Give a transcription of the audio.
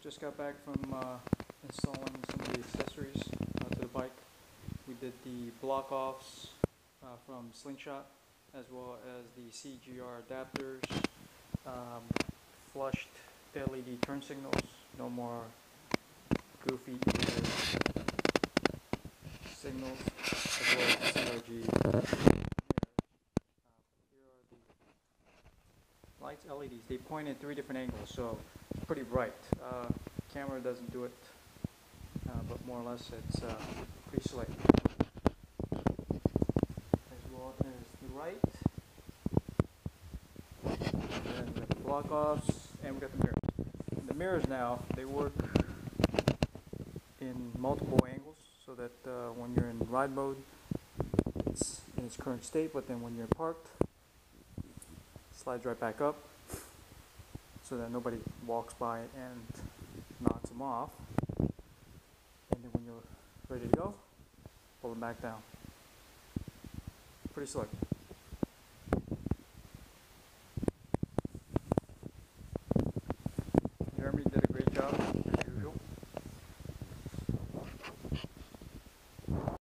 just got back from installing some of the accessories to the bike. We did the block offs from Slingshot, as well as the CGR adapters, flushed LED turn signals, no more goofy signals, as well as the CRG mirrors. Here are the lights, LEDs. They point in 3 different angles, so it's pretty bright. Camera doesn't do it, but more or less it's pretty slick. As well as the right, and then we got the block offs, and we got the mirrors. And the mirrors now, they work in multiple angles, so that when you're in ride mode, it's in its current state, but then when you're parked, it slides right back up, so that nobody walks by and knocks them off. And then when you're ready to go, pull them back down. Pretty slick.